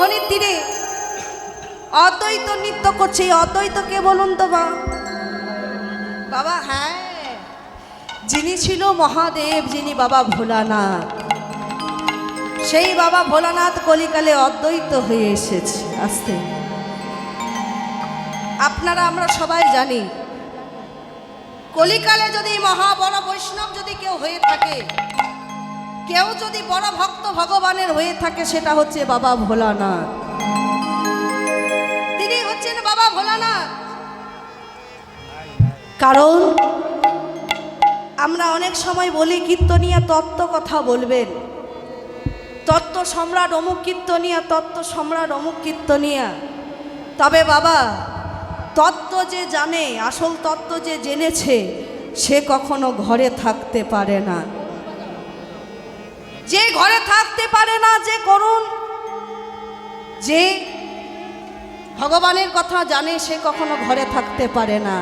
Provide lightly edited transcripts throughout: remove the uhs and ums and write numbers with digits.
ধনির তীরে অদ্বৈত নৃত্য করছে। অদ্বৈত কে বলুন তো বাবা? হ্যাঁ, যিনি ছিল মহাদেব, যিনি বাবা ভোলানাথ। সেই বাবা ভোলানাথ কলিকালে অদ্বৈত হয়ে এসেছে আস্তে। আপনারা আমরা সবাই জানি, কলিকালে যদি মহা বড় বৈষ্ণব যদি কেউ হয়ে থাকে, কেউ যদি বড় ভক্ত ভগবানের হয়ে থাকে, সেটা হচ্ছে বাবা ভোলানাথ। তিনি হচ্ছেন বাবা ভোলানাথ। কারণ আমরা অনেক সময় বলি কীর্তনিয়া তত্ত্ব কথা বলবেন, তত্ত্ব সম্রাট অমুক কীর্তনিয়া, তত্ত্ব সম্রাট অমুক কীর্তনিয়া। তবে বাবা তত্ত্ব যে জানে, আসল তত্ত্ব যে জেনেছে, সে কখনো ঘরে থাকতে পারে না। যে ঘরে থাকতে পারে না, যে করুণ, যে ভগবানের কথা জানে, সে কখনো ঘরে থাকতে পারে না।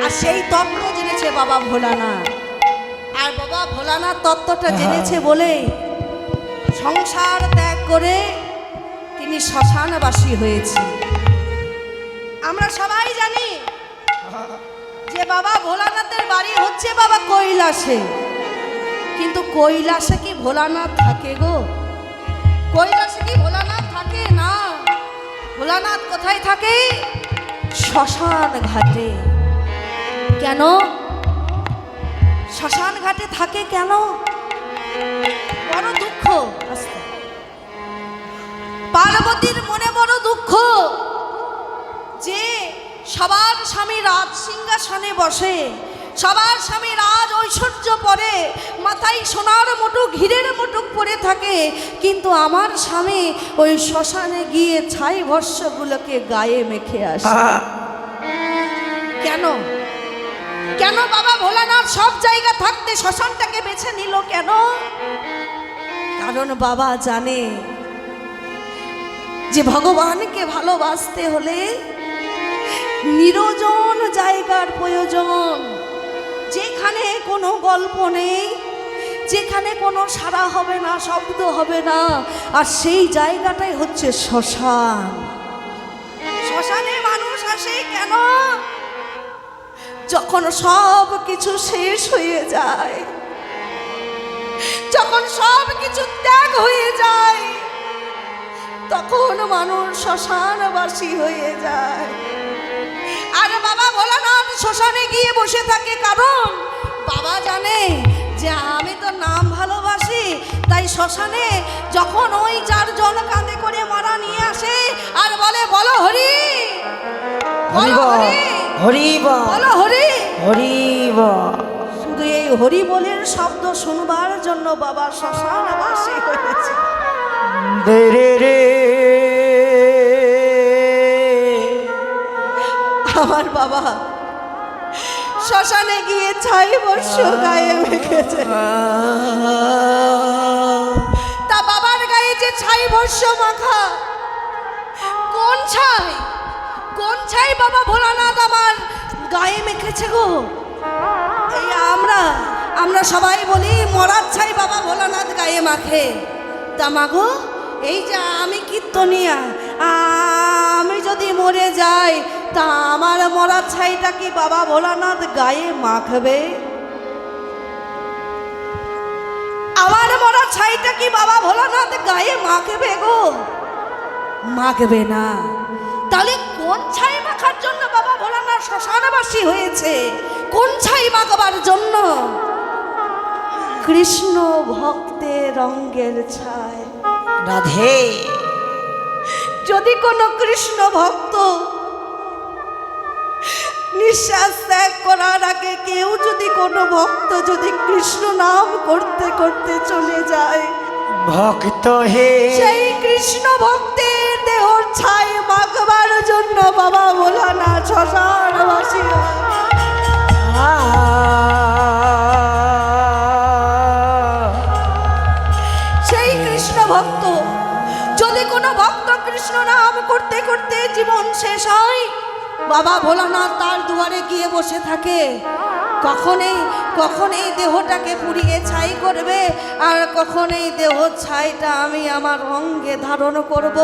আর সেই তত্ত্ব জেনেছে বাবা ভোলানাথ। আর বাবা ভোলানাথ তত্ত্বটা জেনেছে বলে সংসার ত্যাগ করে তিনি শ্মশানবাসী হয়েছে। আমরা সবাই জানি যে বাবা ভোলানাথের বাড়ি হচ্ছে বাবা কৈলাসে। কিন্তু কৈলাসে কি ভোলানাথ থাকে গো? কৈলাসে কি ভোলানাথ থাকে? না। ভোলানাথ কোথায় থাকে? শ্মশান ঘাটে। কেন শ্মশান ঘাটে থাকে? কেন? বড় দুঃখ। পার্বতীর মনে বড় দুঃখ যে সবার স্বামী রাজ সিংহাসনে বসে, সবার স্বামী রাজ ঐশ্বর্য পরে, মাথায় সোনার মুটুক হীরের মুটুক পরে থাকে, কিন্তু আমার স্বামী ওই শ্মশানে গিয়ে ছাই ভস্যগুলোকে গায়ে মেখে আসে। কেন? কেন বাবা ভোলানাথ সব জায়গা থাকতে শ্মশানটাকে বেছে নিল? কেন? কারণ বাবা জানে যে ভগবানকে ভালোবাসতে হলে নির্জন জায়গার প্রয়োজন, যেখানে কোনো গল্প নেই, যেখানে কোনো সাড়া হবে না, শব্দ হবে না। আর সেই জায়গাটাই হচ্ছে শ্মশান। শ্মশানে মানুষ আসে কেন? যখন সব কিছু শেষ হয়ে যায়, যখন সব কিছু ত্যাগ হয়ে যায়, তখন মানুষ শ্মশানবাসী হয়ে যায়। আর বাবা ভোলানাথ শ্মশানে গিয়ে বসে থাকে, কারণ বাবা জানে যে আমি তো নাম ভালোবাসি। তাই শ্মশানে যখন ওই চারজন কাঁধে করে মারা নিয়ে আসে আর বলে বলো হরি, বলো হরি, হরি বলো হরি, হরি। শুধু এই হরি বলের শব্দ শুনবার জন্য বাবা শ্মশানবাসী হয়েছে। আমার বাবা শ্মশানে গিয়ে ছাই বর্ষ গায়ে মেখেছে। তা বাবার গায়ে যে ছাই বর্ষ মাখা, কোন ছাই? কোন ছাই বাবা ভোলানাথ আমার গায়ে মেখেছে গো? এই আমরা সবাই বলি মরার ছাই বাবা ভোলানাথ গায়ে মাখে। তা মাগো, এই যে আমি কীর্তনিয়া, আমি যদি মরে যাই, তা আমার মরার ছাইটা কি বাবা ভোলানাথ গায়ে মাখবে? আমার মরার ছাইটা কি বাবা ভোলানাথ গায়ে মাখবে গো? মাখবে না। তাহলে কোন ছাই মাখার জন্য বাবা ভোলানাথ শ্মশানবাসী হয়েছে? কোন ছাই মাখবার জন্য? কৃষ্ণ ভক্তের রঙের ছাই। রাধে। যদি কোনো কৃষ্ণ ভক্ত নিঃশ্বাস ত্যাগ করার আগে কেউ যদি কোনো ভক্ত যদি কৃষ্ণ নাম করতে করতে চলে যায়, ভক্ত হে, সেই কৃষ্ণ ভক্তের দেহর ছাই মাখবার জন্য বাবা ভোলানাথ শ্মশানবাসী। সেই কৃষ্ণ ভক্ত যদি কোনো ভক্ত কৃষ্ণ নাম করতে করতে জীবন শেষ হয়, বাবা ভোলানাথ তার দুয়ারে গিয়ে বসে থাকে কখনই দেহটাকে পুড়িয়ে ছাই করবে, আর কখনই দেহ ছাইটা আমি আমার অঙ্গে ধারণ করব।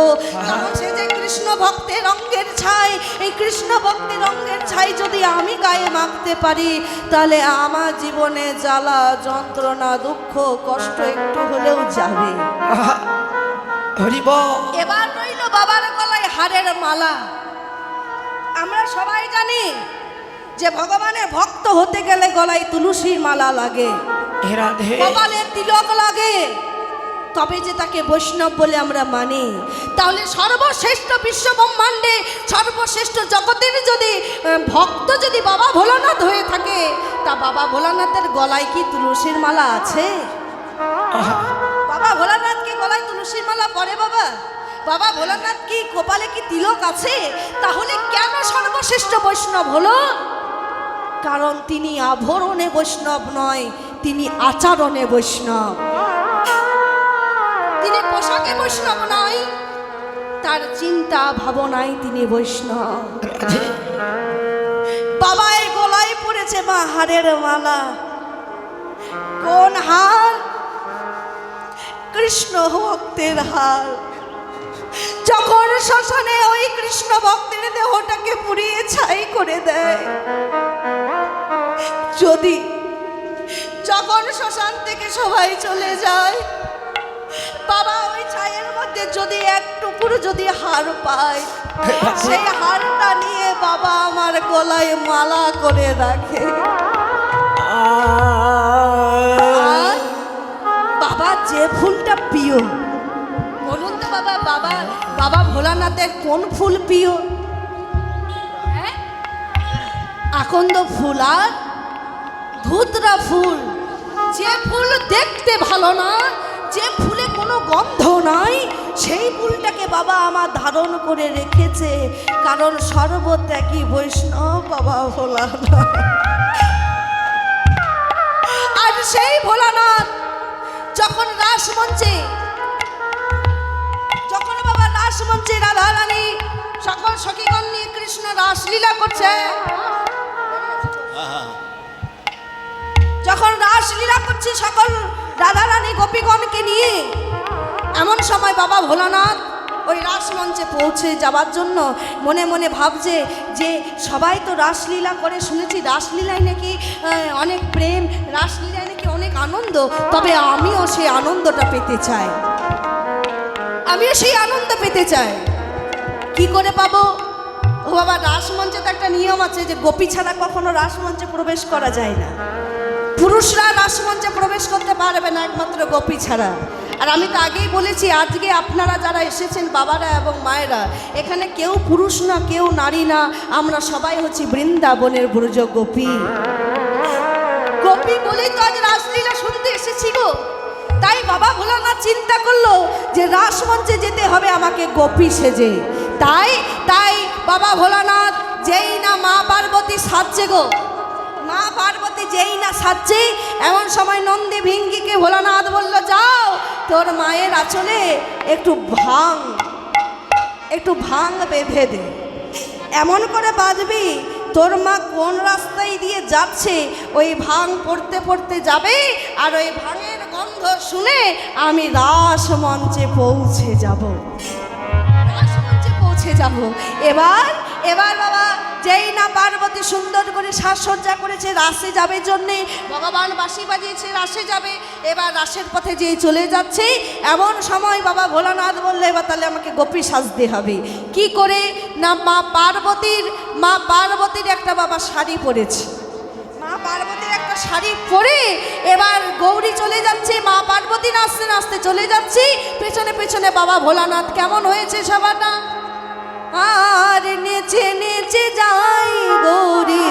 কারণ সে যে কৃষ্ণ ভক্তের অঙ্গের ছাই, এই কৃষ্ণ ভক্তের অঙ্গের ছাই যদি আমি গায়ে মাখতে পারি, তাহলে আমার জীবনে জ্বালা যন্ত্রণা দুঃখ কষ্ট একটু হলেও যাবে। এবার রইল বাবার গলায় হারের মালা। আমরা সবাই জানি যে ভগবানের ভক্ত হতে গেলে গলায় তুলসীর মালা লাগে, কপালে তিলক লাগে, তবে যে তাকে বৈষ্ণব বলে আমরা মানি। তাহলে সর্বশ্রেষ্ঠ বিশ্ব ব্রহ্মাণ্ডে সর্বশ্রেষ্ঠ জগতের যদি ভক্ত যদি বাবা ভোলানাথ হয়ে থাকে, তা বাবা ভোলানাথের গলায় কি তুলসীর মালা আছে? বাবা ভোলানাথ কি গলায় তুলসীর মালা পরে? বাবা ভোলানাথ কি কপালে কি তিলক আছে? তাহলে কেন সর্বশ্রেষ্ঠ বৈষ্ণব হলো? কারণ তিনি আভরণে বৈষ্ণব নয়, তিনি আচরণে বৈষ্ণব। তিনি পোশাকে বৈষ্ণব নয়, তার চিন্তা ভাবনায় তিনি বৈষ্ণব। বাবা এই গলায় পড়েছে মা হারের মালা। কোন হার? কৃষ্ণ ভক্তের হার। যখন শ্মশানে ওই কৃষ্ণ ভক্তের দেহটাকে পুড়িয়ে ছাই করে দেয়, যখন শ্মশান থেকে সবাই চলে যায়, বাবা ওই ছাইয়ের মধ্যে যদি এক টুকরো যদি হার পায়, সেই হারটা নিয়ে বাবা আমার গলায় মালা করে রাখে। বাবা যে ফুলটা প্রিয়, বলুন তো বাবা ভোলানাথের কোন ফুল প্রিয়? আকন্দ ফুল আর ধুতরা ফুল। যে ফুল দেখতে ভালো না, যে ফুলে কোনো গন্ধ নাই, সেই ফুলটাকে বাবা আমার ধারণ করে রেখেছে। কারণ সর্বত্যাগী বৈষ্ণব বাবা ভোলানাথ। আর সেই ভোলানাথ যখন রাসমঞ্চে রাধা রানী সকল সখীগণ নিয়ে কৃষ্ণ রাসলীলা করছে, যখন রাসলীলা করছে সকল রাধা রানী গোপীগণকে নিয়ে, এমন সময় বাবা ভোলানাথ ওই রাসমঞ্চে পৌঁছে যাবার জন্য মনে মনে ভাবছে যে সবাই তো রাসলীলা করে, শুনেছি রাসলীলায় নাকি অনেক প্রেম, রাসলীলায় নাকি অনেক আনন্দ, তবে আমিও সেই আনন্দটা পেতে চাই, আমিও সেই আনন্দ পেতে চাই। কি করে পাবো? ও বাবা, রাসমঞ্চে তো একটা নিয়ম আছে যে গোপী ছাড়া কখনো রাসমঞ্চে প্রবেশ করা যায় না। পুরুষরা রাসমঞ্চে প্রবেশ করতে পারবে না একমাত্র গোপী ছাড়া। আর আমি তো আগেই বলেছি, আজকে আপনারা যারা এসেছেন বাবারা এবং মায়েরা, এখানে কেউ পুরুষ না, কেউ নারী না, আমরা সবাই হচ্ছি বৃন্দাবনের ব্রজ গোপী। গোপী বলেই তো আজ রাসলীলা শুনতে এসেছি গো। তাই বাবা ভোলানাথ চিন্তা করলো যে রাসমঞ্চে যেতে হবে আমাকে গোপী সেজে। তাই বাবা ভোলানাথ যেই না মা পার্বতী সাজছে গো, মা পার্বতী যেই না সাজছে, এমন সময় নন্দী ভিঙ্গিকে ভোলানাথ বলল, যাও তোর মায়ের আঁচলে একটু ভাং বেঁধে দে, এমন করে বাঁধবি তোর মা কোন রাস্তায় দিয়ে যাচ্ছে ওই ভাং পড়তে পড়তে যাবে, আর ওই ভাঙের গন্ধ শুনে আমি রাসমঞ্চে পৌঁছে যাব। এবার বাবা যেই না পার্বতী সুন্দর করে সাজসজ্জা করেছে, রাসে যাবে জন্যে ভগবান বাঁশি বাজিয়েছে, রাসে যাবে। এবার রাসের পথে যেই চলে যাচ্ছে, এমন সময় বাবা ভোলানাথ বললে, এবার তাহলে আমাকে গোপী সাজতে হবে। কি করে না, মা পার্বতীর একটা বাবা শাড়ি পরেছে, মা পার্বতীর একটা শাড়ি পরে এবার গৌরী চলে যাচ্ছে, মা পার্বতী নাচতে নাচতে চলে যাচ্ছে, পেছনে পেছনে বাবা ভোলানাথ। কেমন হয়েছে সবারটা? আর নেচে নেচে যাই গৌরী,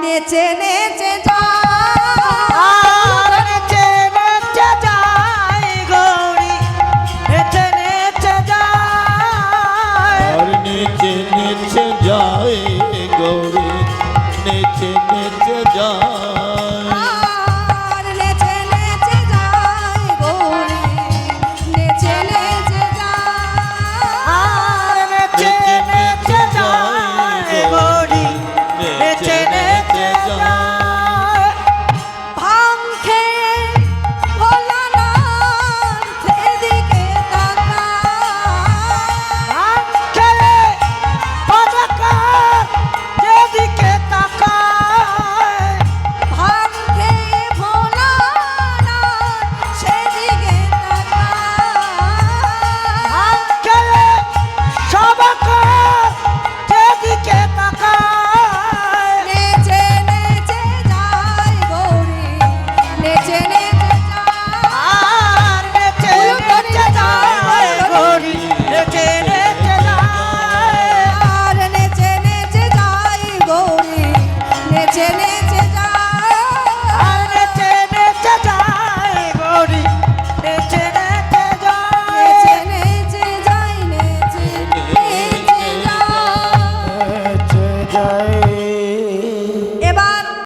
নেচে নেচে যাই।